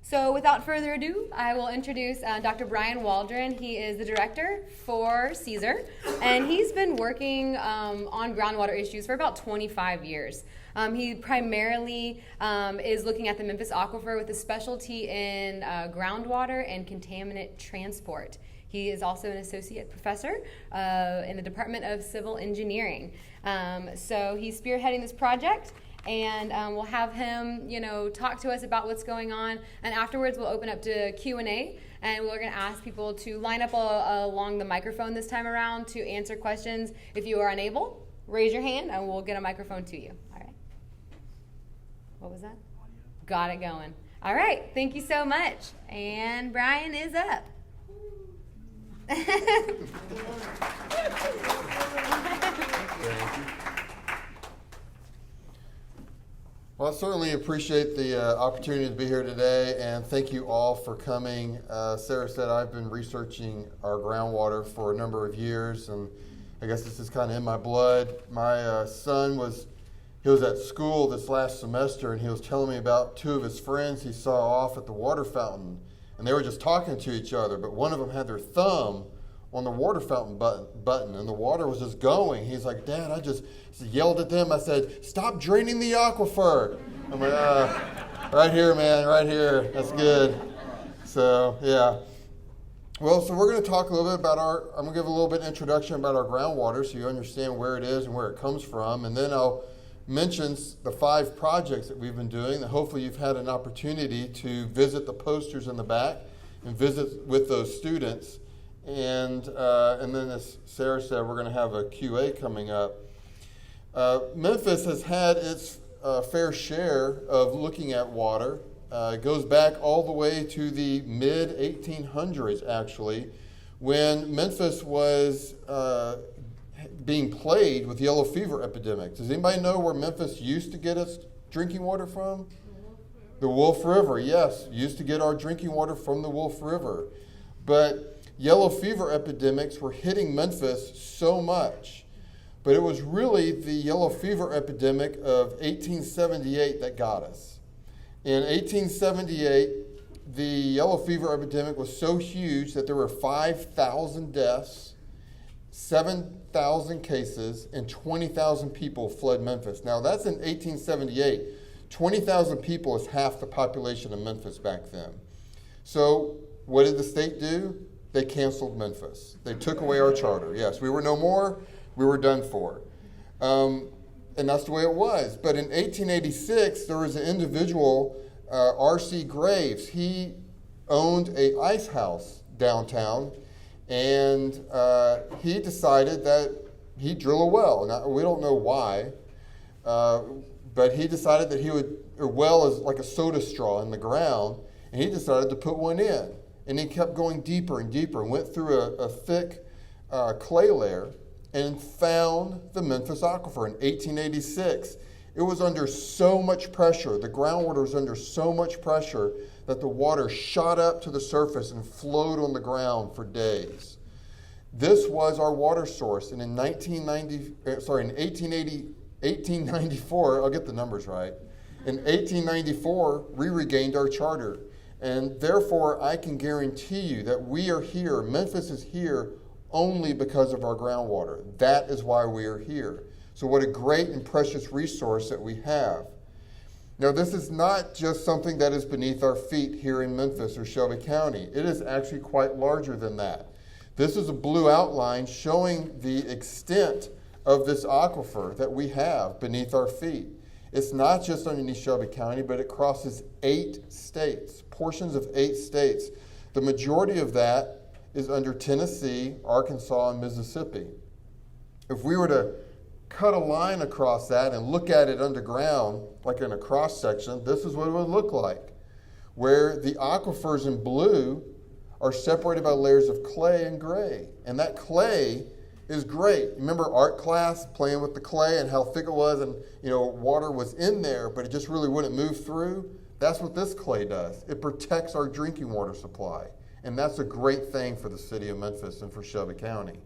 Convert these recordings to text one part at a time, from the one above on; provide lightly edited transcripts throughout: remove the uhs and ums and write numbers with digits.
So without further ado, I will introduce Dr. Brian Waldron. He is the director for CSER, and he's been working on groundwater issues for about 25 years. He primarily is looking at the Memphis Aquifer with a specialty in groundwater and contaminant transport. He is also an associate professor in the Department of Civil Engineering. So he's spearheading this project, and we'll have him, talk to us about what's going on. And afterwards, we'll open up to Q&A, and we're going to ask people to line up along the microphone this time around to answer questions. If you are unable, raise your hand, and we'll get a microphone to you. All right. What was that? Got it going. All right. Thank you so much. And Brian is up. Well, I certainly appreciate the opportunity to be here today, and thank you all for coming. Sarah said I've been researching our groundwater for a number of years, and I guess this is kind of in my blood. My son was at school this last semester, and he was telling me about two of his friends he saw off at the water fountain, and they were just talking to each other, but one of them had their thumb on the water fountain button, and the water was just going. He's like, Dad, I just yelled at them. I said, stop draining the aquifer. I'm like, right here, man, right here. That's good. So, yeah. Well, so we're going to talk a little bit about I'm going to give a little bit of introduction about our groundwater so you understand where it is and where it comes from. And then I'll mention the 5 projects that we've been doing that hopefully you've had an opportunity to visit the posters in the back and visit with those students. And then, as Sarah said, we're going to have a QA coming up. Memphis has had its fair share of looking at water. It goes back all the way to the mid-1800s, actually, when Memphis was being plagued with yellow fever epidemic. Does anybody know where Memphis used to get its drinking water from? The Wolf River, yes. Used to get our drinking water from the Wolf River. But yellow fever epidemics were hitting Memphis so much, but it was really the yellow fever epidemic of 1878 that got us. In 1878, the yellow fever epidemic was so huge that there were 5,000 deaths, 7,000 cases, and 20,000 people fled Memphis. Now that's in 1878. 20,000 people is half the population of Memphis back then. So what did the state do? They canceled Memphis. They took away our charter. Yes, we were no more. We were done for. And that's the way it was. But in 1886, there was an individual, R.C. Graves. He owned an ice house downtown, and he decided that he'd drill a well. Now, we don't know why, but he decided that a well is like a soda straw in the ground, and he decided to put one in. And he kept going deeper and deeper and went through a thick clay layer and found the Memphis Aquifer in 1886. It was under so much pressure, the groundwater was under so much pressure that the water shot up to the surface and flowed on the ground for days. This was our water source, and in 1894, I'll get the numbers right, in 1894, we regained our charter. And therefore, I can guarantee you that we are here, Memphis is here only because of our groundwater. That is why we are here. So what a great and precious resource that we have. Now, this is not just something that is beneath our feet here in Memphis or Shelby County. It is actually quite larger than that. This is a blue outline showing the extent of this aquifer that we have beneath our feet. It's not just underneath Shelby County, but it crosses 8 states, portions of 8 states. The majority of that is under Tennessee, Arkansas, and Mississippi. If we were to cut a line across that and look at it underground, like in a cross section, this is what it would look like, where the aquifers in blue are separated by layers of clay and gray. And that clay is great. Remember art class, playing with the clay and how thick it was, and water was in there, but it just really wouldn't move through? That's what this clay does. It protects our drinking water supply. And that's a great thing for the city of Memphis and for Shelby County.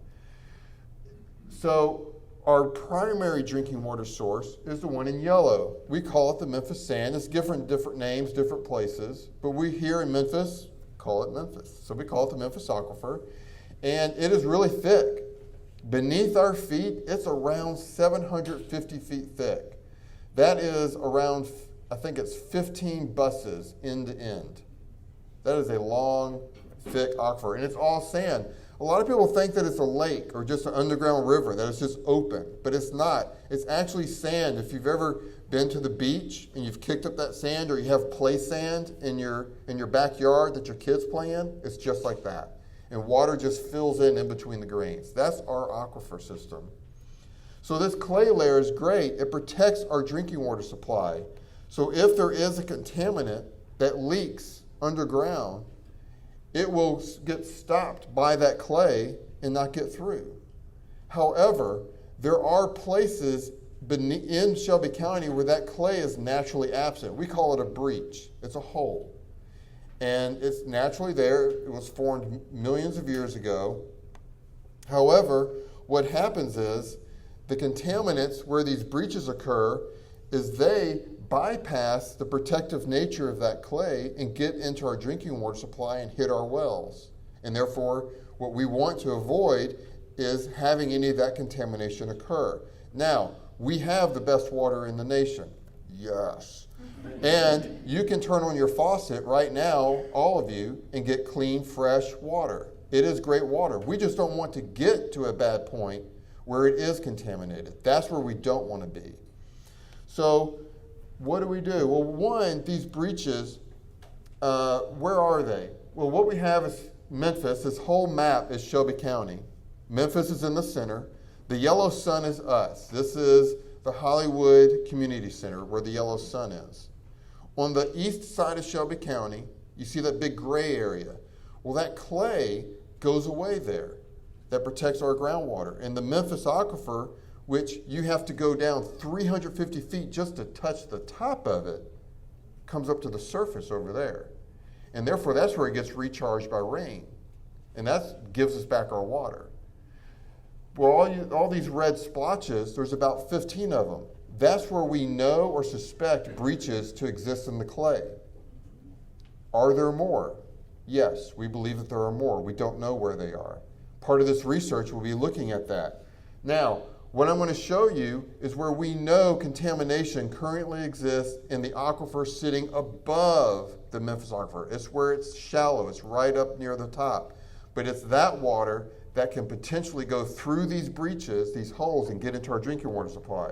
So Our primary drinking water source is the one in yellow. We call it the Memphis sand. It's different names, different places, but we here in Memphis call it Memphis. So we call it the Memphis Aquifer, and it is really thick. Beneath our feet, it's around 750 feet thick. That is around, I think it's 15 buses end to end. That is a long, thick aquifer, and it's all sand. A lot of people think that it's a lake or just an underground river, that it's just open, but it's not. It's actually sand. If you've ever been to the beach and you've kicked up that sand, or you have play sand in your backyard that your kids play in, it's just like that. And water just fills in between the grains. That's our aquifer system. So this clay layer is great. It protects our drinking water supply. So if there is a contaminant that leaks underground, it will get stopped by that clay and not get through. However, there are places in Shelby County where that clay is naturally absent. We call it a breach. It's a hole. And it's naturally there. It was formed millions of years ago. However, what happens is the contaminants where these breaches occur is they bypass the protective nature of that clay and get into our drinking water supply and hit our wells. And therefore, what we want to avoid is having any of that contamination occur. Now, we have the best water in the nation. Yes. And you can turn on your faucet right now, all of you, and get clean, fresh water. It is great water. We just don't want to get to a bad point where it is contaminated. That's where we don't want to be. So what do we do? Well, one, these breaches, where are they? Well, what we have is Memphis. This whole map is Shelby County. Memphis is in the center. The yellow sun is us. This is the Hollywood Community Center where the yellow sun is. On the east side of Shelby County, you see that big gray area. Well, that clay goes away there. That protects our groundwater. And the Memphis Aquifer, which you have to go down 350 feet just to touch the top of it, comes up to the surface over there. And therefore, that's where it gets recharged by rain. And that gives us back our water. Well, all these red splotches, there's about 15 of them. That's where we know or suspect breaches to exist in the clay. Are there more? Yes, we believe that there are more. We don't know where they are. Part of this research will be looking at that. Now, what I'm going to show you is where we know contamination currently exists in the aquifer sitting above the Memphis Aquifer. It's where it's shallow. It's right up near the top. But it's that water that can potentially go through these breaches, these holes, and get into our drinking water supply.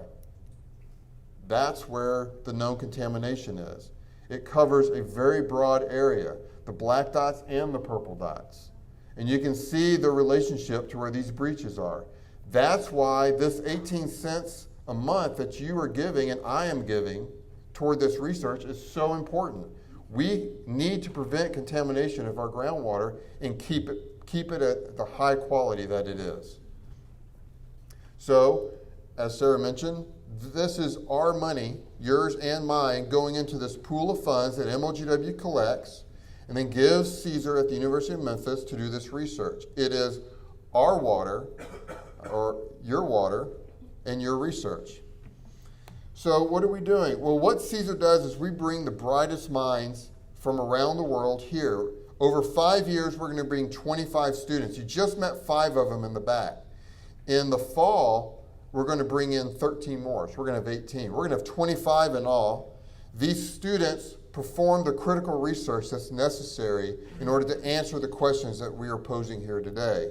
That's where the known contamination is. It covers a very broad area, the black dots and the purple dots. And you can see the relationship to where these breaches are. That's why this 18 cents a month that you are giving and I am giving toward this research is so important. We need to prevent contamination of our groundwater and keep it at the high quality that it is. So, as Sarah mentioned, this is our money, yours and mine, going into this pool of funds that MLGW collects and then gives Caesar at the University of Memphis to do this research. It is our water, or your water, and your research. So what are we doing? Well, what Caesar does is we bring the brightest minds from around the world here. Over 5 years, we're going to bring 25 students. You just met 5 of them in the back. In the fall, we're going to bring in 13 more. So we're going to have 18. We're going to have 25 in all. These students perform the critical research that's necessary in order to answer the questions that we are posing here today.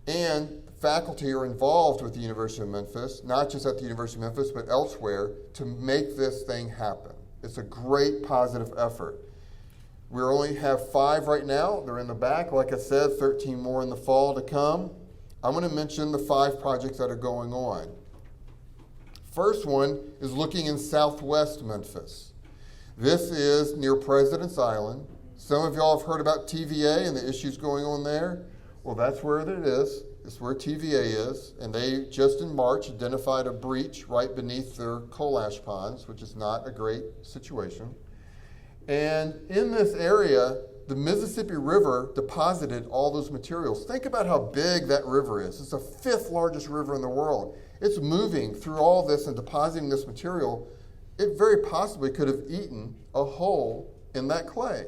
And faculty are involved with the University of Memphis, not just at the University of Memphis, but elsewhere, to make this thing happen. It's a great positive effort. We only have 5 right now. They're in the back. Like I said, 13 more in the fall to come. I'm going to mention the 5 projects that are going on. First one is looking in southwest Memphis. This is near President's Island. Some of y'all have heard about TVA and the issues going on there. Well, that's where it is. It's where TVA is. And they just in March identified a breach right beneath their coal ash ponds, which is not a great situation. And in this area, the Mississippi River deposited all those materials. Think about how big that river is. It's the 5th largest river in the world. It's moving through all this and depositing this material. It very possibly could have eaten a hole in that clay.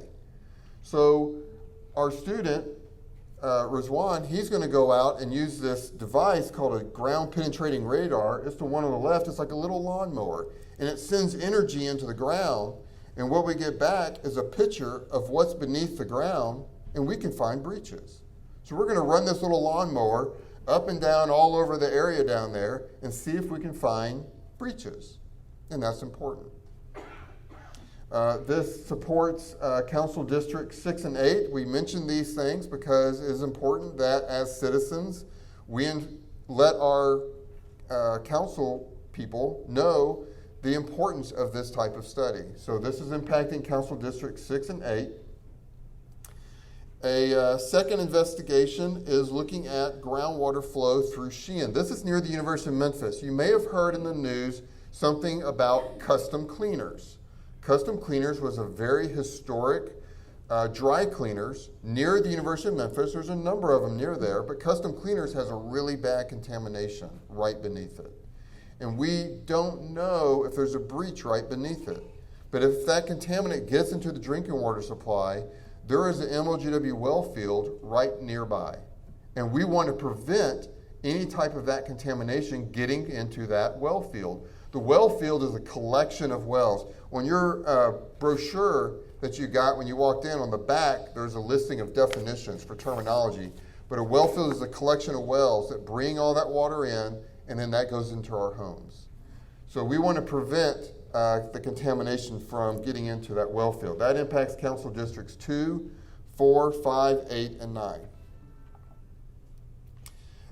So our student, Rizwan, he's going to go out and use this device called a ground penetrating radar. It's the one on the left. It's like a little lawnmower. And it sends energy into the ground. And what we get back is a picture of what's beneath the ground, and we can find breaches. So we're going to run this little lawnmower up and down all over the area down there and see if we can find breaches. And that's important. This supports Council District 6 and 8. We mention these things because it is important that as citizens, we let our council people know the importance of this type of study. So this is impacting Council District 6 and 8. A second investigation is looking at groundwater flow through Sheehan. This is near the University of Memphis. You may have heard in the news something about custom cleaners. Custom Cleaners was a very historic dry cleaners near the University of Memphis. There's a number of them near there, but Custom Cleaners has a really bad contamination right beneath it. And we don't know if there's a breach right beneath it. But if that contaminant gets into the drinking water supply, there is an MLGW well field right nearby. And we want to prevent any type of that contamination getting into that well field. The well field is a collection of wells. On your brochure that you got when you walked in, on the back, there's a listing of definitions for terminology. But a well field is a collection of wells that bring all that water in, and then that goes into our homes. So we want to prevent the contamination from getting into that well field. That impacts Council Districts 2, 4, 5, 8, and 9.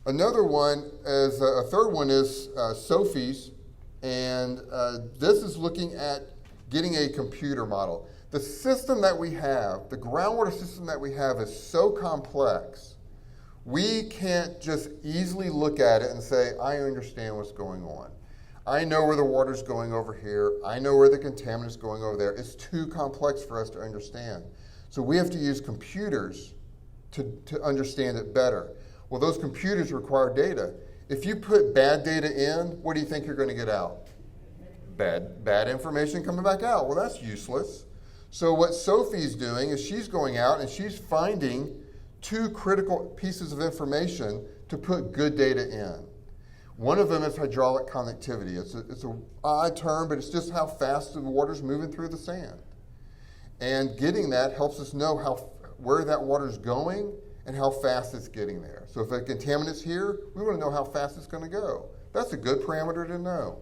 Another one is, a third one is Sophie's, and this is looking at getting a computer model. The system that we have, the groundwater system that we have is so complex, we can't just easily look at it and say, I understand what's going on. I know where the water's going over here. I know where the contaminant's going over there. It's too complex for us to understand. So we have to use computers to understand it better. Well, those computers require data. If you put bad data in, what do you think you're going to get out? Bad information coming back out. Well, that's useless. So what Sophie's doing is she's going out and she's finding 2 critical pieces of information to put good data in. One of them is hydraulic conductivity. It's an odd term, but it's just how fast the water's moving through the sand. And getting that helps us know where that water's going and how fast it's getting there. So if a contaminant's here, we want to know how fast it's going to go. That's a good parameter to know.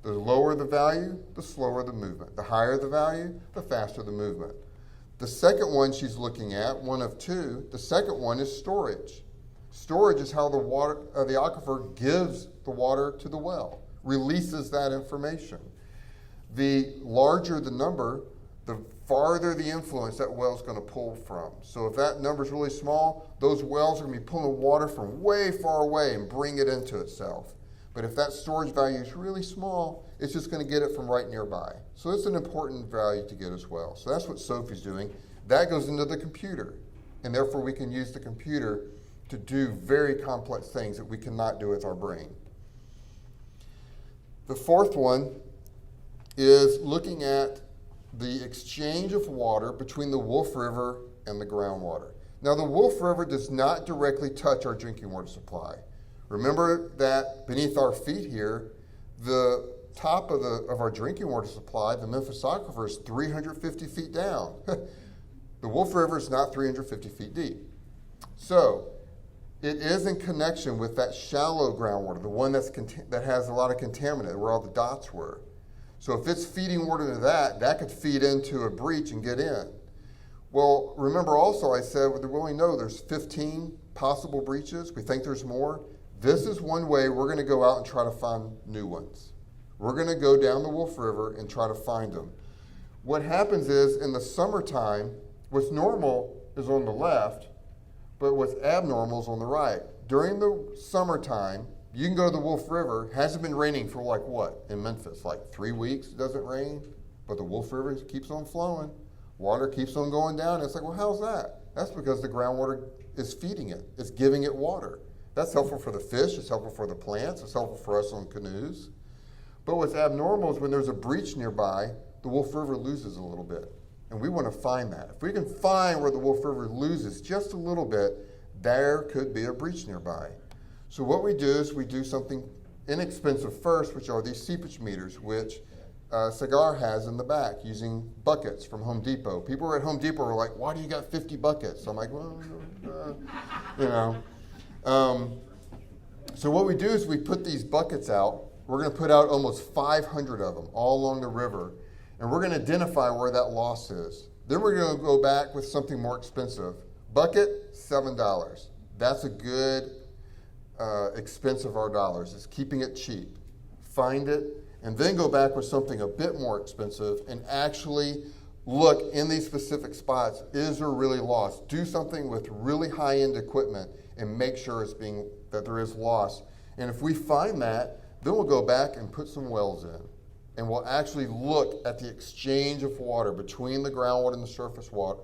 The lower the value, the slower the movement. The higher the value, the faster the movement. The second one she's looking at, one of 2, the second one is storage. Storage is how the aquifer gives the water to the well, releases that information. The larger the number, the farther the influence that well's going to pull from. So if that number's really small, those wells are going to be pulling water from way far away and bring it into itself. But if that storage value is really small, it's just going to get it from right nearby. So it's an important value to get as well. So that's what Sophie's doing. That goes into the computer. And therefore we can use the computer to do very complex things that we cannot do with our brain. The fourth one is looking at the exchange of water between the Wolf River and the groundwater. Now the Wolf River does not directly touch our drinking water supply. Remember that beneath our feet here, the top of our drinking water supply, the Memphis Aquifer, is 350 feet down. The Wolf River is not 350 feet deep. So it is in connection with that shallow groundwater, the one that has a lot of contaminant, where all the dots were. So if it's feeding water to that could feed into a breach and get in. Well, remember also I said we only know there's 15 possible breaches. We think there's more. This is one way we're going to go out and try to find new ones. We're going to go down the Wolf River and try to find them. What happens is in the summertime, what's normal is on the left, but what's abnormal is on the right. During the summertime, you can go to the Wolf River. Hasn't been raining for like what in Memphis? Like 3 weeks it doesn't rain, but the Wolf River keeps on flowing. Water keeps on going down. It's like, well, how's that? That's because the groundwater is feeding it. It's giving it water. That's helpful for the fish. It's helpful for the plants. It's helpful for us on canoes. But what's abnormal is when there's a breach nearby, the Wolf River loses a little bit. And we want to find that. If we can find where the Wolf River loses just a little bit, there could be a breach nearby. So what we do is we do something inexpensive first, which are these seepage meters, which Sahara has in the back using buckets from Home Depot. People were at Home Depot were like, why do you got 50 buckets? So I'm like, well, you know. So what we do is we put these buckets out. We're going to put out almost 500 of them all along the river, and we're going to identify where that loss is. Then we're going to go back with something more expensive. Bucket, $7. That's a good expense of our dollars. It's keeping it cheap. Find it, and then go back with something a bit more expensive and actually look in these specific spots, is there really loss? Do something with really high-end equipment and make sure that there is loss. And if we find that, then we'll go back and put some wells in. And we'll actually look at the exchange of water between the groundwater and the surface water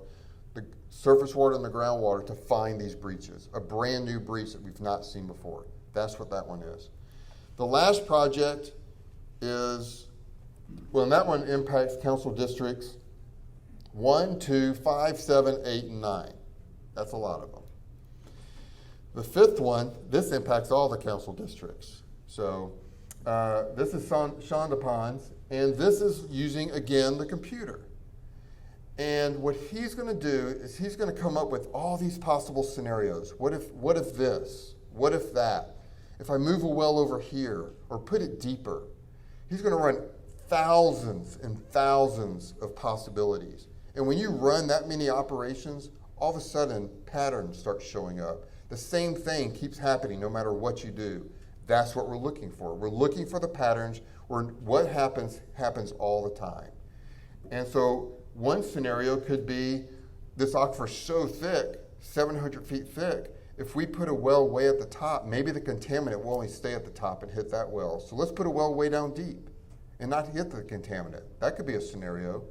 and the groundwater to find these breaches, a brand new breach that we've not seen before. That's what that one is. The last project is, well, and that one impacts council districts 1, 2, 5, 7, 8, and 9. That's a lot of them. The fifth one, this impacts all the council districts. So this is Shonda Ponds, and this is using, again, the computer. And what he's going to do is he's going to come up with all these possible scenarios. What if this? What if that? If I move a well over here or put it deeper? He's going to run thousands and thousands of possibilities. And when you run that many operations, all of a sudden patterns start showing up. The same thing keeps happening no matter what you do. That's what we're looking for. We're looking for the patterns where what happens all the time. And so one scenario could be this aquifer is so thick, 700 feet thick, if we put a well way at the top, maybe the contaminant will only stay at the top and hit that well. So let's put a well way down deep and not hit the contaminant. That could be a scenario.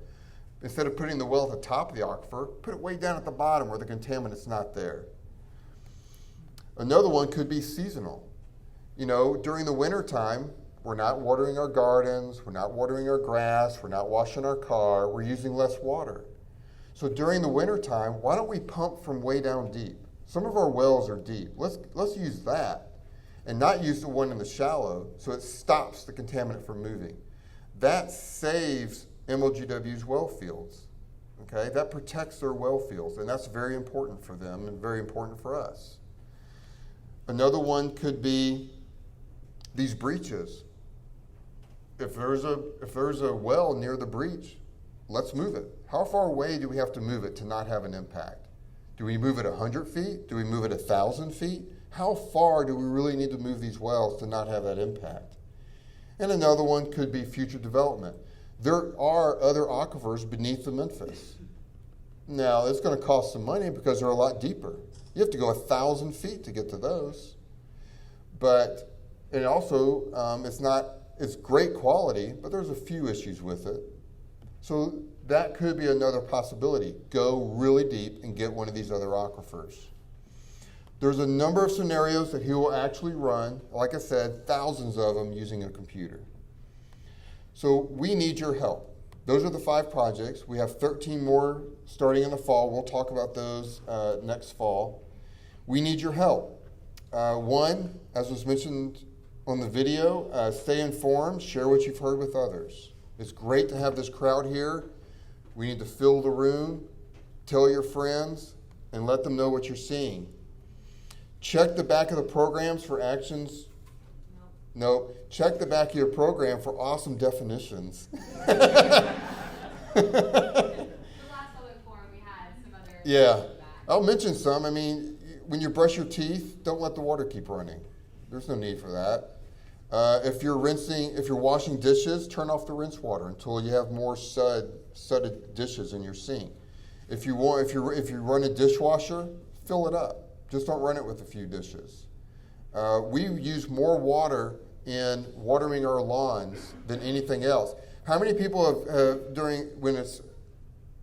Instead of putting the well at the top of the aquifer, put it way down at the bottom where the contaminant's not there. Another one could be seasonal. You know, during the winter time, we're not watering our gardens, we're not watering our grass, we're not washing our car, we're using less water. So during the winter time, why don't we pump from way down deep? Some of our wells are deep. Let's use that and not use the one in the shallow so it stops the contaminant from moving. That saves MLGW's well fields. Okay, that protects their well fields, and that's very important for them and very important for us. Another one could be these breaches. If there's a well near the breach, let's move it. How far away do we have to move it to not have an impact? Do we move it 100 feet? Do we move it 1,000 feet? How far do we really need to move these wells to not have that impact? And another one could be future development. There are other aquifers beneath the Memphis. Now, it's going to cost some money because they're a lot deeper. You have to go 1,000 feet to get to those. But it also, it's great quality, but there's a few issues with it. So that could be another possibility. Go really deep and get one of these other aquifers. There's a number of scenarios that he will actually run, like I said, thousands of them using a computer. So we need your help. Those are the 5 projects. We have 13 more starting in the fall. We'll talk about those next fall. We need your help. One, as was mentioned on the video, stay informed, share what you've heard with others. It's great to have this crowd here. We need to fill the room, tell your friends, and let them know what you're seeing. Check the back of the programs for actions. No, check the back of your program for awesome definitions. The last public forum we had some other. Yeah, I'll mention some. I mean, when you brush your teeth, don't let the water keep running. There's no need for that. If you're washing dishes, turn off the rinse water until you have more sudded dishes in your sink. If you run a dishwasher, fill it up. Just don't run it with a few dishes. We use more water in watering our lawns than anything else. How many people have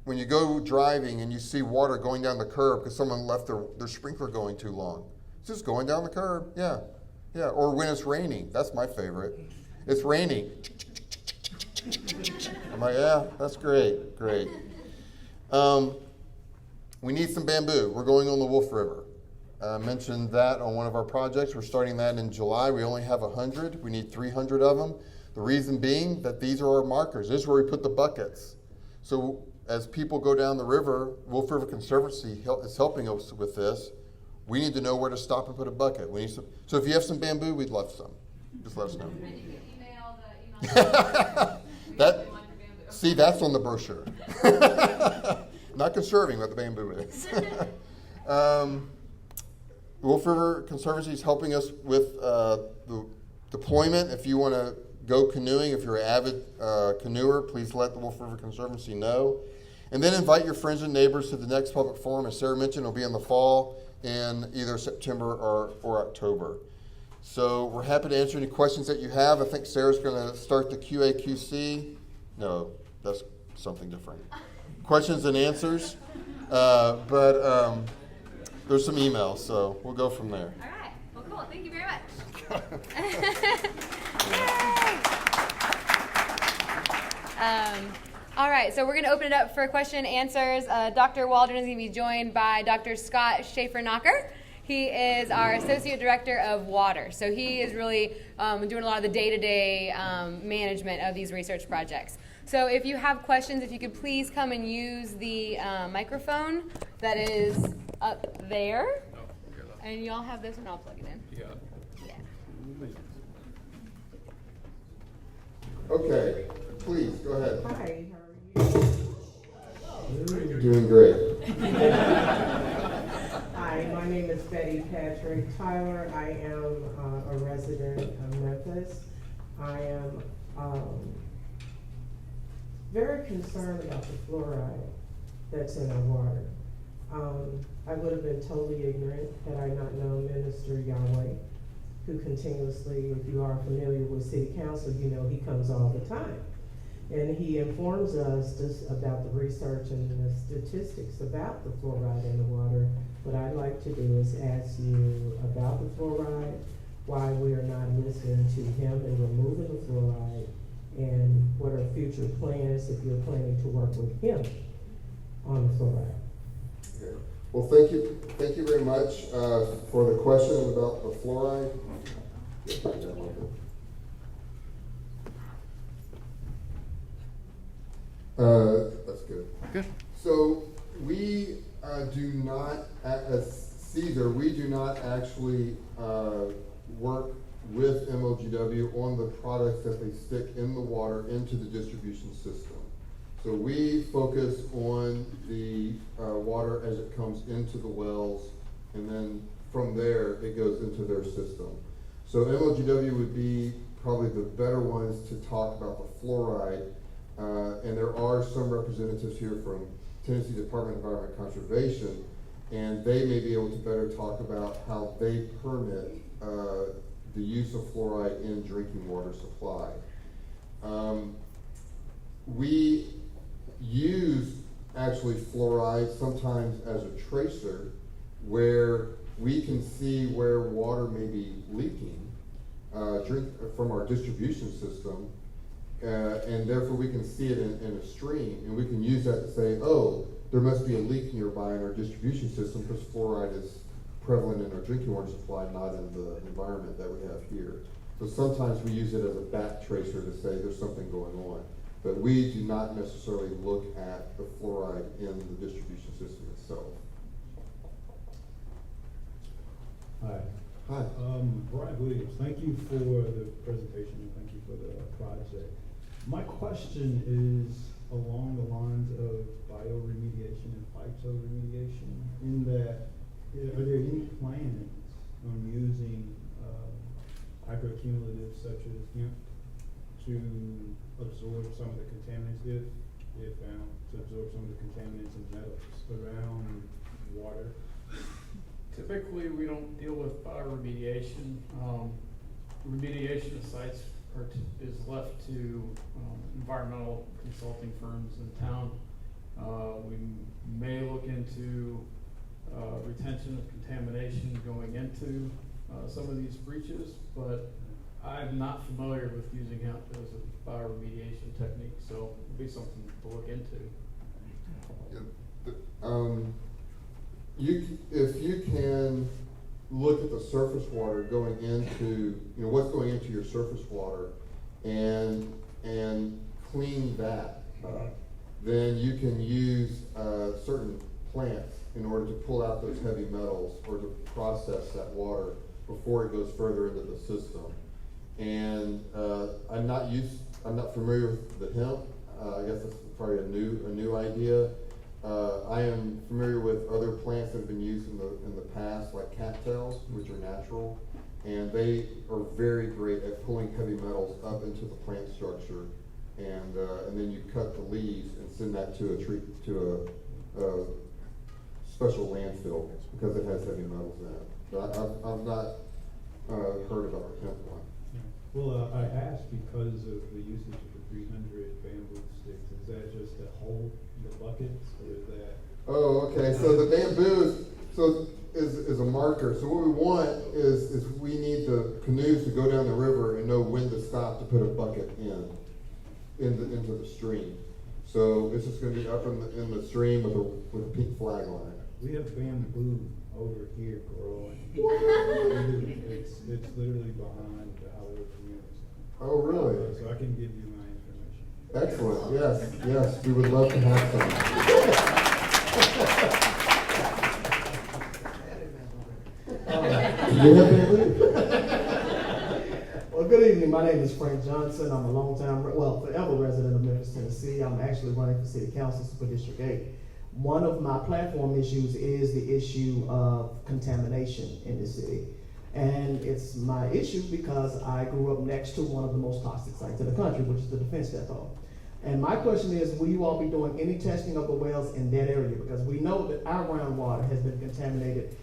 when you go driving and you see water going down the curb because someone left their sprinkler going too long. It's just going down the curb, yeah. Yeah, or when it's raining, that's my favorite. It's raining. I'm like, yeah, that's great, great. We need some bamboo. We're going on the Wolf River. I mentioned that on one of our projects. We're starting that in July. We only have 100. We need 300 of them. The reason being that these are our markers. This is where we put the buckets. So as people go down the river, Wolf River Conservancy is helping us with this. We need to know where to stop and put a bucket. We need some, so if you have some bamboo, we'd love some. Just let us know. And you can email the That, see, that's on the brochure. Not conserving, but the bamboo is. Wolf River Conservancy is helping us with the deployment. If you want to go canoeing, if you're an avid canoeer, please let the Wolf River Conservancy know. And then invite your friends and neighbors to the next public forum. As Sarah mentioned, it'll be in the fall in either September or October. So we're happy to answer any questions that you have. I think Sarah's going to start the QA/QC. No, that's something different. Questions and answers. But there's some emails, so we'll go from there. All right. Well, cool. Thank you very much. All right, so we're going to open it up for question and answers. Dr. Waldron is going to be joined by Dr. Scott Schaefer-Knocker. He is our Associate Director of Water. So he is really doing a lot of the day-to-day management of these research projects. So if you have questions, if you could please come and use the microphone that is up there. And y'all have this one, I'll plug it in. Yeah. Okay, please, go ahead. Hi, how are you? Doing great. Hi, my name is Betty Patrick Tyler. I am a resident of Memphis. I am very concerned about the fluoride that's in our water. I would have been totally ignorant had I not known Minister Yahweh, who continuously, if you are familiar with City Council, you know he comes all the time. And he informs us just about the research and the statistics about the fluoride in the water. What I'd like to do is ask you about the fluoride, why we are not listening to him and removing the fluoride, and what are future plans if you're planning to work with him on the fluoride. Okay. Well, thank you very much for the question about the fluoride. That's good. Good. So we do not, as Caesar, we do not actually work with MLGW on the products that they stick in the water into the distribution system. So we focus on the water as it comes into the wells, and then from there it goes into their system. So MLGW would be probably the better ones to talk about the fluoride, and there are some representatives here from Tennessee Department of Environment Conservation, and they may be able to better talk about how they permit the use of fluoride in drinking water supply. We use actually fluoride sometimes as a tracer where we can see where water may be leaking from our distribution system, and therefore we can see it in a stream, and we can use that to say, oh, there must be a leak nearby in our distribution system because fluoride is prevalent in our drinking water supply, not in the environment that we have here. So sometimes we use it as a back tracer to say there's something going on. But we do not necessarily look at the fluoride in the distribution system itself. Hi. Hi. Brian Williams, thank you for the presentation and thank you for the project. My question is along the lines of bioremediation and phytoremediation, in that are there any plans on using microaccumulators such as hemp to absorb some of the contaminants, if found, to absorb some of the contaminants and metals around water? Typically, we don't deal with bioremediation. Remediation of sites is left to environmental consulting firms in town. into retention of contamination going into some of these breaches, but I'm not familiar with using hemp as a bioremediation technique, so it'll be something to look into. If you can look at the surface water going into, what's going into your surface water and clean that up, then you can use certain plants in order to pull out those heavy metals or to process that water before it goes further into the system. And I'm not familiar with the hemp. I guess that's probably a new idea. I am familiar with other plants that have been used in the past, like cattails, which are natural, and they are very great at pulling heavy metals up into the plant structure, and then you cut the leaves and send that to a special landfill because it has heavy metals in it. But I've not heard about the hemp one. Well, I asked because of the usage of the 300 bamboo sticks. Is that just to hold the buckets, or is that? Oh, okay. So the bamboo is a marker. So what we want is we need the canoes to go down the river and know when to stop to put a bucket into the stream. So this is going to be up in the stream with a pink flag on it. We have bamboo over here growing. It's literally behind the Hollywood Community Center. Oh, really? So I can give you my information. Excellent. Yes. We would love to have some. You have bamboo? Well, good evening. My name is Frank Johnson. I'm a longtime, forever resident of Memphis, Tennessee. I'm actually running for City Council for District 8. One of my platform issues is the issue of contamination in the city. And it's my issue because I grew up next to one of the most toxic sites in the country, which is the Defense Depot. And my question is, will you all be doing any testing of the wells in that area? Because we know that our groundwater has been contaminated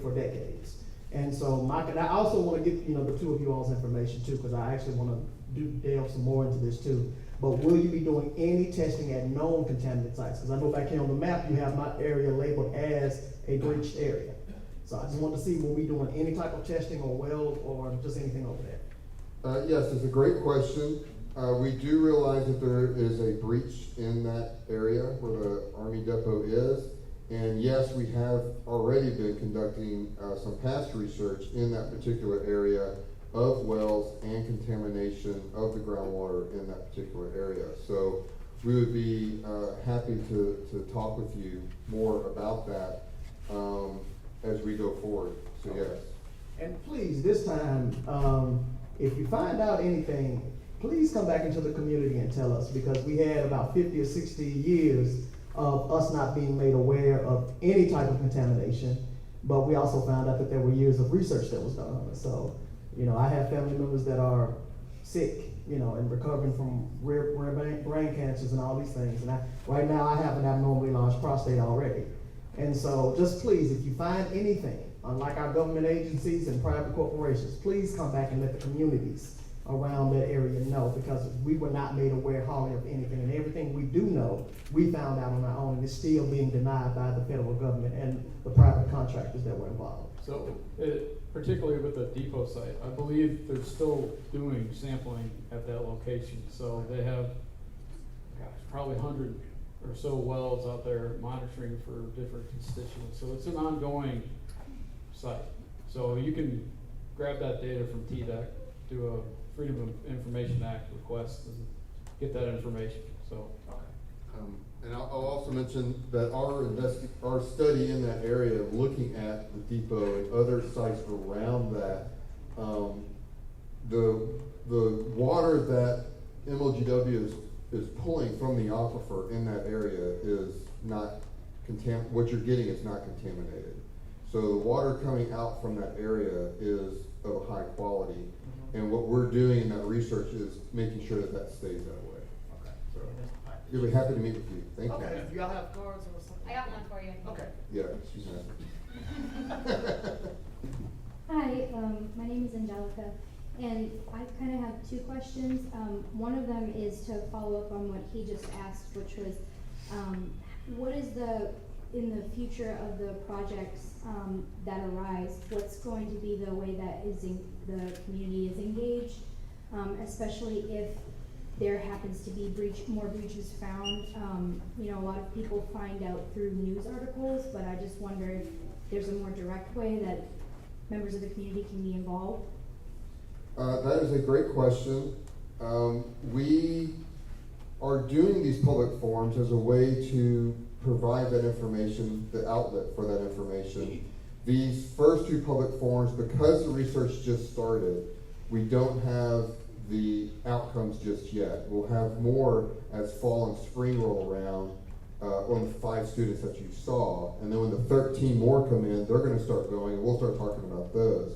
for decades. And so I also want to get the two of you all's information too, because I actually want to delve some more into this too. But will you be doing any testing at known contaminant sites? Because I know back here on the map you have my area labeled as a breached area. So I just want to see, will we be doing any type of testing or wells or just anything over there? Yes, it's a great question. We do realize that there is a breach in that area where the Army depot is. And yes, we have already been conducting some past research in that particular area of wells and contamination of the groundwater in that particular area. So we would be happy to talk with you more about that as we go forward. So yes. And please, this time, if you find out anything, please come back into the community and tell us, because we had about 50 or 60 years of us not being made aware of any type of contamination, but we also found out that there were years of research that was done on it. So, I have family members that are sick, and recovering from rare brain cancers and all these things. And right now I have an abnormally large prostate already. And so just please, if you find anything, unlike our government agencies and private corporations, please come back and let the communities around that area know, because we were not made aware hardly of anything, and everything we do know, we found out on our own, and it's still being denied by the federal government and the private contractors that were involved. So, particularly with the depot site, I believe they're still doing sampling at that location. So they have, probably 100 or so wells out there monitoring for different constituents. So it's an ongoing site. So you can grab that data from TDEC, do a Freedom of Information Act request, and get that information. So. And I'll also mention that our study in that area, looking at the depot and other sites around that, the water that MLGW is pulling from the aquifer in that area is not what you're getting is not contaminated. So the water coming out from that area is of a high quality, and what we're doing in that research is making sure that stays that way. Okay. So. We'll be happy to meet with you. Thank you. Okay, do y'all have cards or something? I got one for you. Okay. Yeah, she's nice. Hi, my name is Angelica, and I kind of have two questions. One of them is to follow up on what he just asked, which was, what is in the future of the projects that arise, what's going to be the way that the community is engaged, especially if there happens to be more breaches found. A lot of people find out through news articles, but I just wonder if there's a more direct way that members of the community can be involved. That is a great question. We are doing these public forums as a way to provide that information, the outlet for that information. These first two public forums, because the research just started, we don't have the outcomes just yet. We'll have more as fall and spring roll around on the 5 students that you saw. And then when the 13 more come in, they're going to start going, and we'll start talking about those.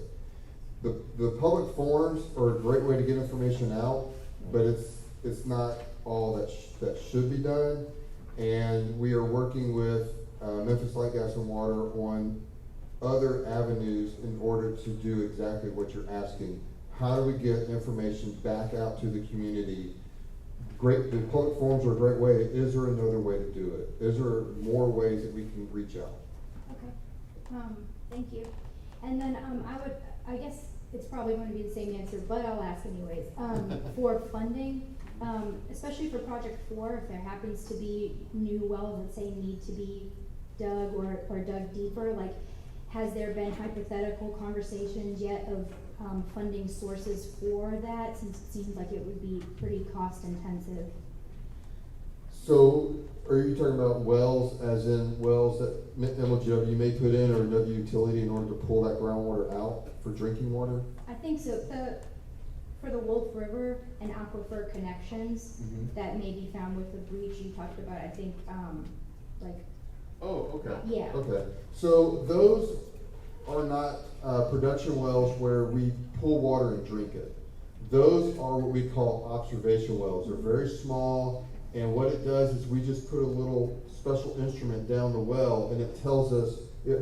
The public forums are a great way to get information out, but it's not all that should be done. And we are working with Memphis Light, Gas, and Water on other avenues in order to do exactly what you're asking. How do we get information back out to the community? The public forums are a great way. Is there another way to do it? Is there more ways that we can reach out? Okay, thank you. And then I guess it's probably going to be the same answer, but I'll ask anyways. For funding, especially for Project 4, if there happens to be new wells that say need to be dug or dug deeper, like, has there been hypothetical conversations yet of funding sources for that, since it seems like it would be pretty cost intensive? So, are you talking about wells as in wells that MLGW may put in, or another utility in order to pull that groundwater out for drinking water? I think so. For the Wolf River and aquifer connections that may be found with the breach you talked about, I think, Oh, okay. Yeah. Okay. So those are not production wells where we pull water and drink it. Those are what we call observation wells. They're very small, and what it does is we just put a little special instrument down the well, and it tells us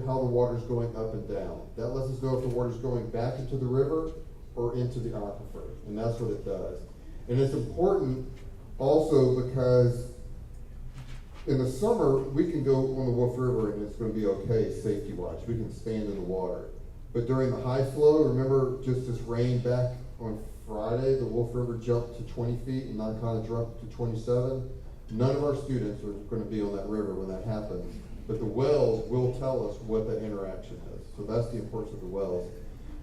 how the water's going up and down. That lets us know if the water's going back into the river or into the aquifer, and that's what it does. And it's important also because in the summer, we can go on the Wolf River and it's going to be okay safety-wise. We can stand in the water. But during the high flow, remember just this rain back on Friday, the Wolf River jumped to 20 feet and then kind of dropped to 27. None of our students are going to be on that river when that happens. But the wells will tell us what that interaction is. So that's the importance of the wells.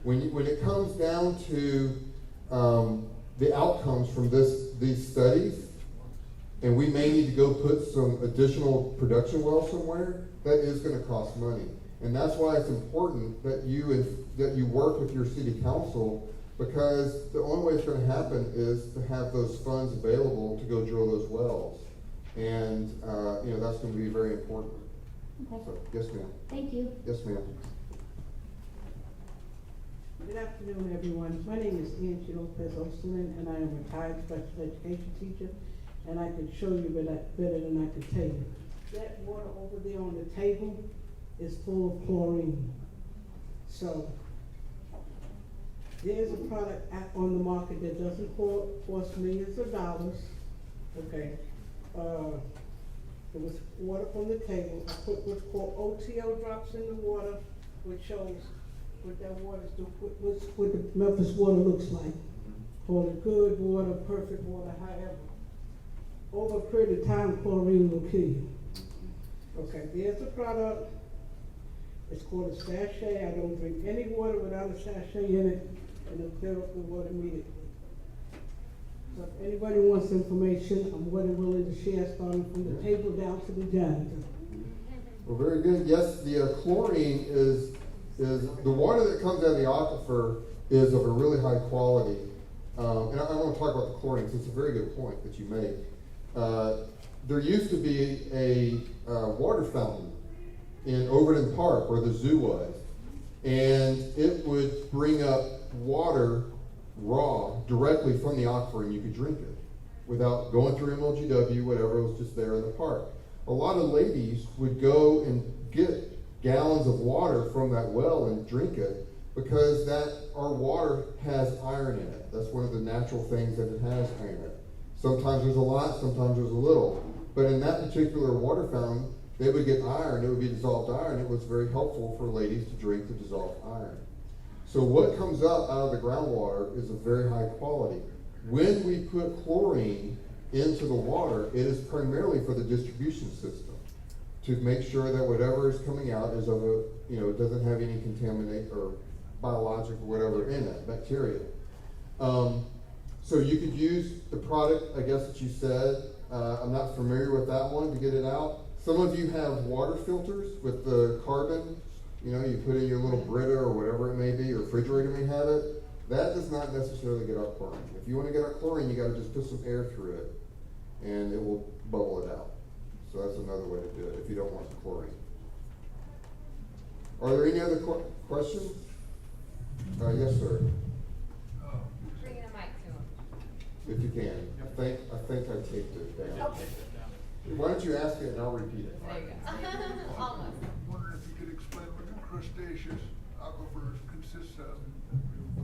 When it comes down to the outcomes from these studies, and we may need to go put some additional production wells somewhere, that is going to cost money. And that's why it's important that you work with your city council, because the only way it's going to happen is to have those funds available to go drill those wells. And that's going to be very important. Okay. So, yes, ma'am. Thank you. Yes, ma'am. Good afternoon, everyone. My name is pqhouston, and I am a retired special education teacher. And I can show you better than I can tell you. That water over there on the table is full of chlorine. So there's a product on the market that doesn't cost millions of dollars. Okay. There was water on the table. I put what's called OTO drops in the water, which shows what that water is doing, what the Memphis water looks like. For the good water, perfect water, however. Over a period of time, chlorine will kill you. Okay, there's a product. It's called a sachet. I don't drink any water without a sachet in it, and it'll clear up the water immediately. So if anybody wants information, I'm more than willing to share, starting from the table down to the janitor. Well, very good. Yes, the chlorine is the water that comes out of the aquifer is of a really high quality. And I want to talk about the chlorine because it's a very good point that you make. There used to be a water fountain in Overton Park where the zoo was, and it would bring up water raw directly from the aquifer, and you could drink it without going through MLGW, whatever, it was just there in the park. A lot of ladies would go and get gallons of water from that well and drink it because our water has iron in it. That's one of the natural things that it has iron in it. Sometimes there's a lot, sometimes there's a little. But in that particular water fountain, they would get iron, it would be dissolved iron. It was very helpful for ladies to drink the dissolved iron. So what comes up out of the groundwater is of very high quality. When we put chlorine into the water, it is primarily for the distribution system to make sure that whatever is coming out is of a, doesn't have any contaminate or biologic or whatever in it, bacteria. So you could use the product, I guess that you said. I'm not familiar with that one to get it out. Some of you have water filters with the carbon. You put in your little Brita or whatever it may be, your refrigerator may have it. That does not necessarily get out chlorine. If you want to get out chlorine, you got to just put some air through it, and it will bubble it out. So that's another way to do it if you don't want the chlorine. Are there any other questions? Yes, sir. Bringing a mic to him. If you can. I think I taped it down. Why don't you ask it and I'll repeat it? There you go. Almost. I'm wondering if you could explain what the Cretaceous Aquifers consists of.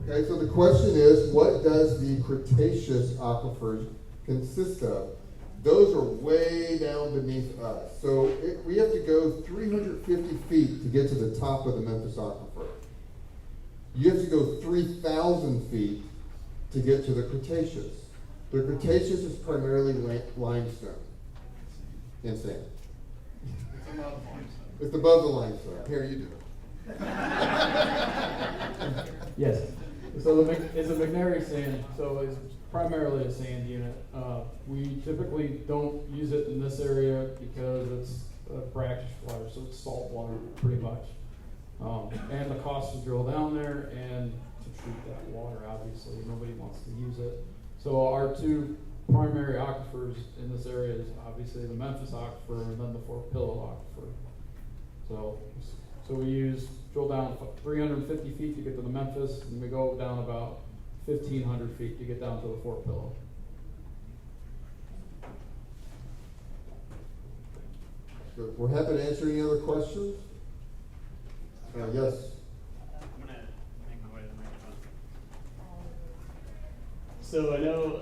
Okay, so the question is, what does the Cretaceous Aquifers consist of? Those are way down beneath us. So we have to go 350 feet to get to the top of the Memphis Aquifer. You have to go 3,000 feet to get to the Cretaceous. The Cretaceous is primarily limestone and sand. It's above the limestone. Here, you do it. Yes. So it's a McNary sand, so it's primarily a sand unit. We typically don't use it in this area because it's a brackish water, so it's salt water pretty much. And the cost to drill down there and to treat that water, obviously, nobody wants to use it. So our two primary aquifers in this area is obviously the Memphis Aquifer and then the Fort Pillow Aquifer. So we drill down 350 feet to get to the Memphis, and we go down about 1,500 feet to get down to the Fort Pillow. Good. We're happy to answer any other questions. Yes. I'm going to make my way to the microphone. So I know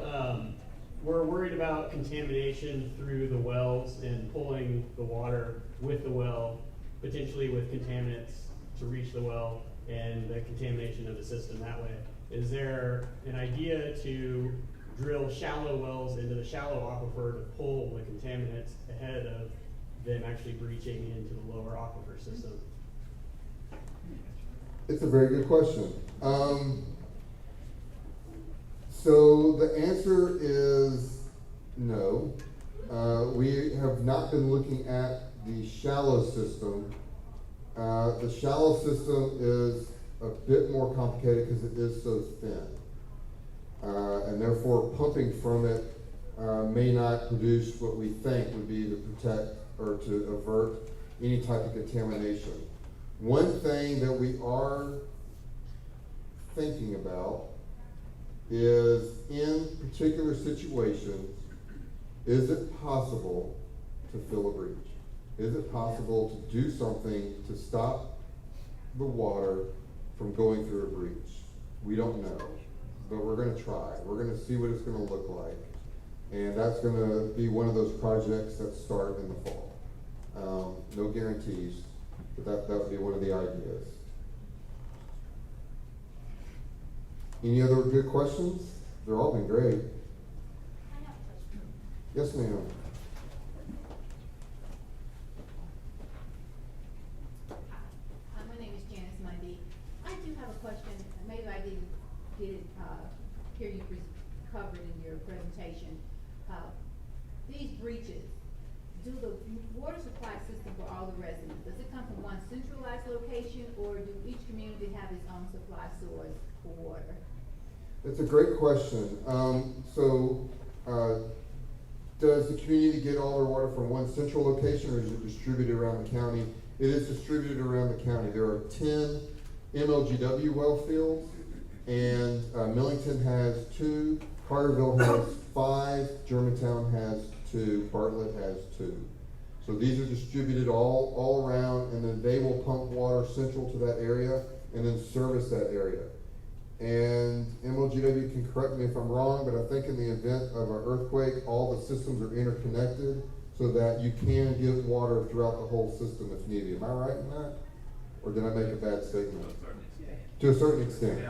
we're worried about contamination through the wells and pulling the water with the well, potentially with contaminants to reach the well and the contamination of the system that way. Is there an idea to drill shallow wells into the shallow aquifer to pull the contaminants ahead of them actually breaching into the lower aquifer system? It's a very good question. So the answer is no. We have not been looking at the shallow system. The shallow system is a bit more complicated because it is so thin. And therefore pumping from it may not produce what we think would be to protect or to avert any type of contamination. One thing that we are thinking about is, in particular situations, is it possible to fill a breach? Is it possible to do something to stop the water from going through a breach? We don't know, but we're going to try. We're going to see what it's going to look like, and that's going to be one of those projects that start in the fall. No guarantees, but that would be one of the ideas. Any other good questions? They've all been great. Yes, ma'am. Hi, my name is Janice Mundy. I do have a question. Maybe I didn't hear you covered in your presentation. These breaches, do the water supply system for all the residents, does it come from one centralized location, or do each community have its own supply source for water? That's a great question. Does the community get all their water from one central location, or is it distributed around the county? It is distributed around the county. There are 10 MLGW well fields, and Millington has 2, Carterville has 5, Germantown has 2, Bartlett has 2. So these are distributed all around, and then they will pump water central to that area and then service that area. And MLGW can correct me if I'm wrong, but I think in the event of an earthquake, all the systems are interconnected, so that you can get water throughout the whole system if needed. Am I right in that? Or did I make a bad statement? To a certain extent.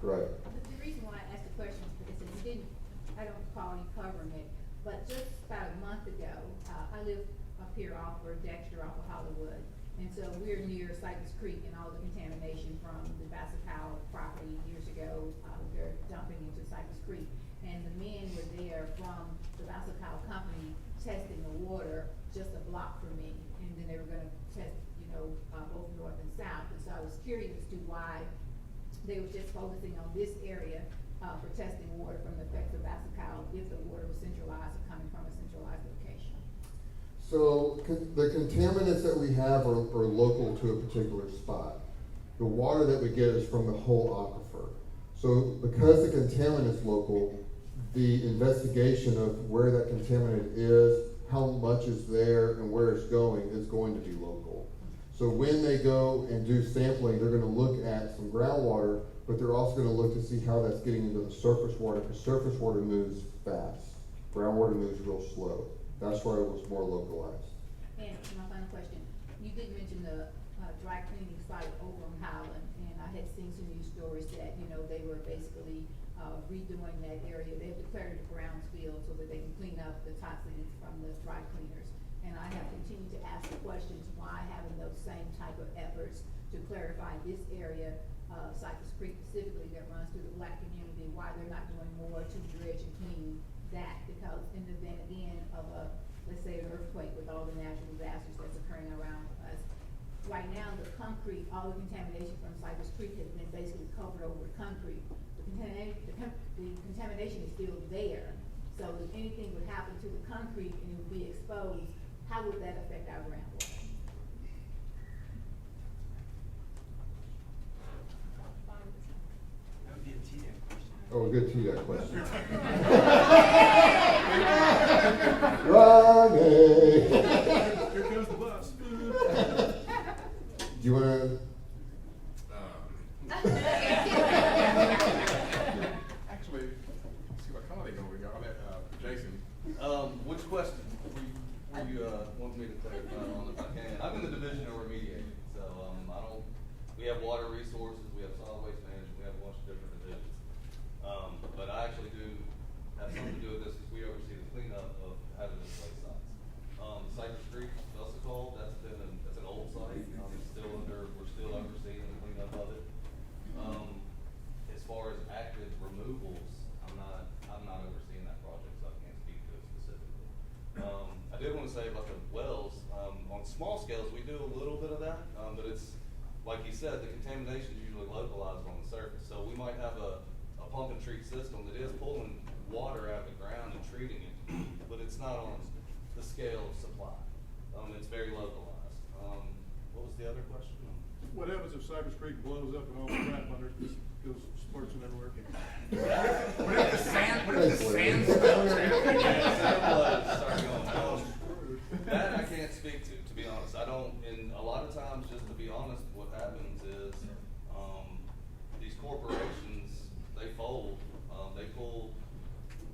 Right. The reason why I asked the question is because if you didn't, I don't recall you covering it, but just about a month ago, I live up here off of Dexter, off of Hollywood, and so we're near Cypress Creek and all the contamination from the Bassett-Powell property years ago, they're dumping into Cypress Creek. And the men were there from the Bassett-Powell company testing the water just a block from me, and then they were gonna test, both north and south. And so I was curious as to why they were just focusing on this area for testing water from the effects of Bassett-Powell if the water was centralized or coming from a centralized location. So the contaminants that we have are local to a particular spot. The water that we get is from the whole aquifer. So because the contaminant is local, the investigation of where that contaminant is, how much is there, and where it's going is going to be local. So when they go and do sampling, they're gonna look at some groundwater, but they're also gonna look to see how that's getting into the surface water, because surface water moves fast. Groundwater moves real slow. That's why it was more localized. And my final question, you did mention the dry cleaning site over on Highland, and I had seen some news stories that, they were basically redoing that area. They've declared it a Brownsfield so that they can clean up the toxins from the dry cleaners. And I have continued to ask the questions, why having those same type of efforts to clarify this area, Cypress Creek specifically, that runs through the Black community, why they're not doing more to dredge and clean that, because in the event again of let's say an earthquake with all the natural disasters that's occurring around us, right now the concrete, all the contamination from Cypress Creek has been basically covered over with concrete. The contamination is still there, so if anything would happen to the concrete and it would be exposed, how would that affect our groundwater? Oh, good to that question. Ronnie! Here comes the bus. Do you wanna? Actually, see my colleague over here, Jason. Which question were you want me to take on if I can? I'm in the division of remediation, so we have water resources, we have solid waste management, we have a bunch of different divisions. But I actually do have something to do with this because we oversee the cleanup of hazardous waste sites. Cypress Creek, that's an old site. We're still overseeing the cleanup of it. As far as active removals, I'm not overseeing that project, so I can't speak to it specifically. I did want to say about the wells, on small scales, we do a little bit of that, but it's, like you said, the contamination is usually localized on the surface. So we might have a pump and treat system that is pulling water out of the ground and treating it, but it's not on the scale of supply. It's very localized. What was the other question? What happens if Cypress Creek blows up and all the crap under it just goes splurting everywhere? What if the sand spills out? That I can't speak to be honest. I don't, and a lot of times, just to be honest, what happens is, these corporations, they fold, they pull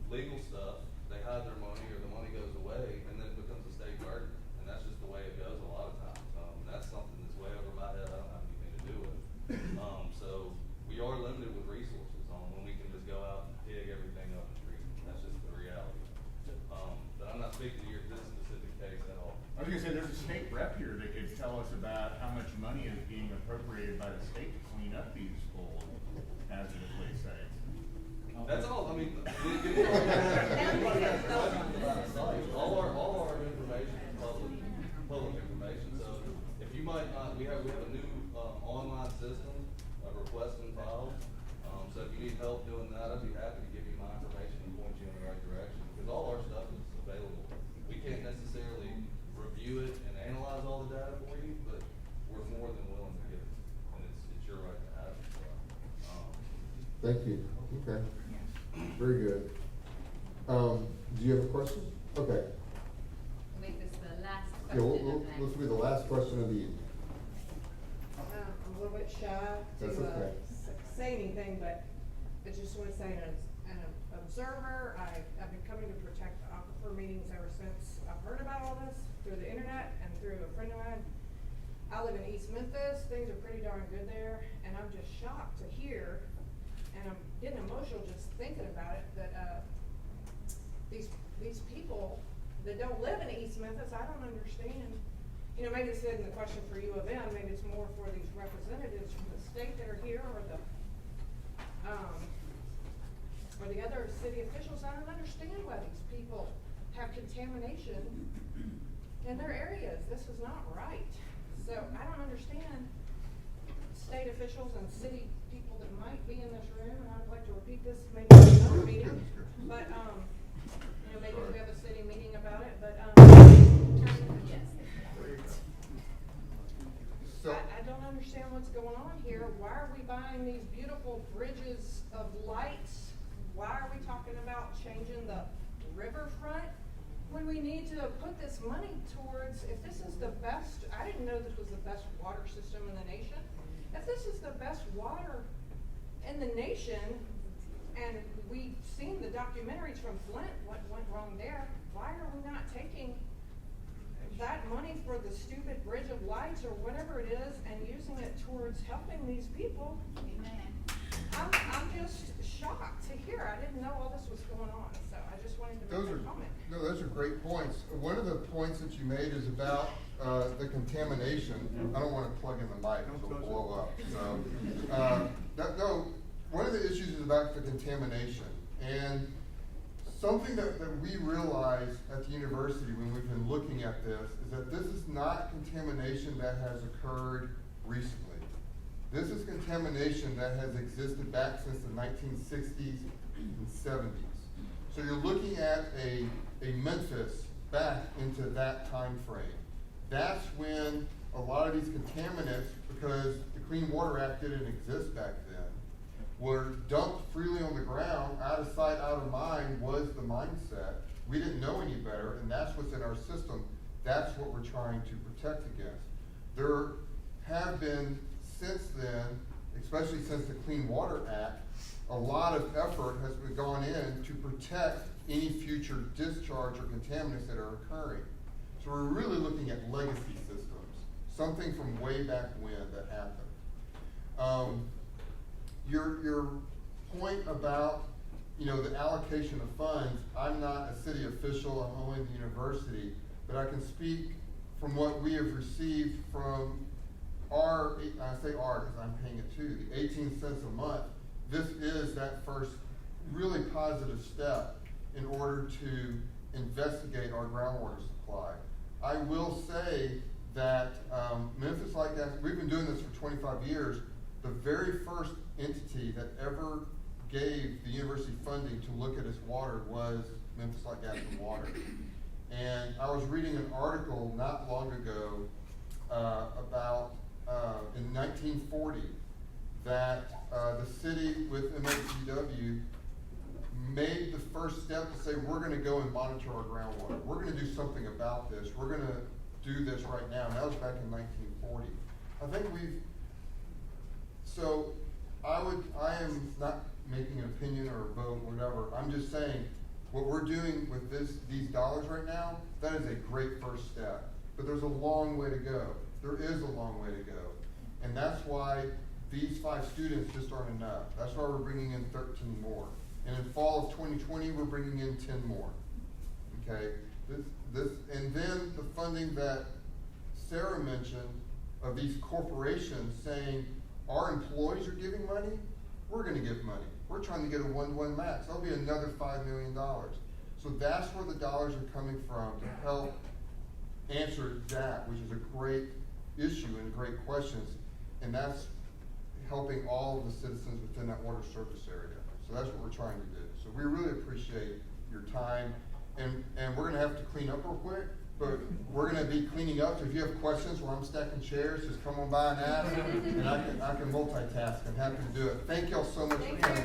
legal stuff, they hide their money, or the money goes away, and then it becomes a state burden, and that's just the way it goes a lot of times. That's something that's way over my head, I don't have anything to do with. So we are limited with resources on when we can just go out and dig everything up and treat it. That's just the reality. But I'm not speaking to this specific case at all. I was gonna say, there's a state rep here that could tell us about how much money is being appropriated by the state to clean up these old hazardous waste sites. That's all. I mean, all our information is public information. So if you might not, we have a new online system of request and files. So if you need help doing that, I'd be happy to give you my information and point you in the right direction, because all our stuff is available. We can't necessarily review it and analyze all the data for you, but we're more than willing to give it, and it's your right to have it. So, Thank you. Okay. Very good. Do you have a question? Okay. Make this the last Yeah, question. this will be the last question of the evening. I'm a little bit shy That's to okay. say anything, but I just want to say, as an observer, I've been coming to protect the aquifer aquifer meetings ever since I've heard about all this through the internet and through a friend of mine. I live in East Memphis. Things are pretty darn good there, and I'm just shocked to hear, and I'm getting emotional just thinking about it, that these people that don't live in East Memphis, I don't understand. You know, maybe this isn't the question for U of M. Maybe it's more for these representatives from the state that are here, or the other city officials. I don't understand why these people have contamination in their areas. This is not right. So I don't understand state officials and city people that might be in this room, and I'd like to repeat this maybe in another meeting, but you know, maybe we have a city meeting about it, but yes. So, I don't understand what's going on here. Why are we buying these beautiful bridges of lights? Why are we talking about changing the riverfront when we need to put this money towards, if this is the best, I didn't know this was the best water system in the nation. If this is the best water in the nation, and we've seen the documentaries from Flint, what went wrong there, why are we not taking that money for the stupid bridge of lights or whatever it is and using it towards helping these people? Amen. I'm just shocked to hear. I didn't know all this was going on, so I just wanted to make that comment. No, those are great points. One of the points that you made is about the contamination. I don't want to plug in the mic, it'll blow up. So, one of the issues is about the contamination. And something that we realize at the university when we've been looking at this is that this is not contamination that has occurred recently. This is contamination that has existed back since the 1960s and 70s. So you're looking at a Memphis back into that time frame. That's when a lot of these contaminants, because the Clean Water Act didn't exist back then, were dumped freely on the ground. Out of sight, out of mind was the mindset. We didn't know any better, and that's what's in our system. That's what we're trying to protect against. There have been, since then, especially since the Clean Water Act, a lot of effort has been gone in to protect any future discharge or contaminants that are occurring. So we're really looking at legacy systems, something from way back when that happened. Your point about, you know, the allocation of funds, I'm not a city official, I'm only the university, but I can speak from what we have received from our, I say our because I'm paying it too, the 18 cents a month. This is that first really positive step in order to investigate our groundwater supply. I will say that Memphis Light, we've been doing this for 25 years. The very first entity that ever gave the university funding to look at its water was Memphis Light Gas and Water. And I was reading an article not long ago about in 1940 that the city with MLGW made the first step to say, we're going to go and monitor our groundwater. We're going to do something about this. We're going to do this right now. And that was back in 1940. I think so I am not making an opinion or a vote, whatever. I'm just saying what we're doing with these dollars right now, that is a great first step. But there's a long way to go. There is a long way to go. And that's why these 5 students just aren't enough. That's why we're bringing in 13 more. And in fall of 2020, we're bringing in 10 more. Okay? And then the funding that Sarah mentioned of these corporations saying, our employees are giving money, we're going to give money. We're trying to get a 1-to-1 match. That'll be another $5 million. So that's where the dollars are coming from to help answer that, which is a great issue and great questions. And that's helping all of the citizens within that water service area. So that's what we're trying to do. So we really appreciate your time. And we're going to have to clean up real quick. But we're going to be cleaning up. So if you have questions while I'm stacking chairs, just come on by and ask. And I can multitask. I'm happy to do it. Thank y'all so much for coming.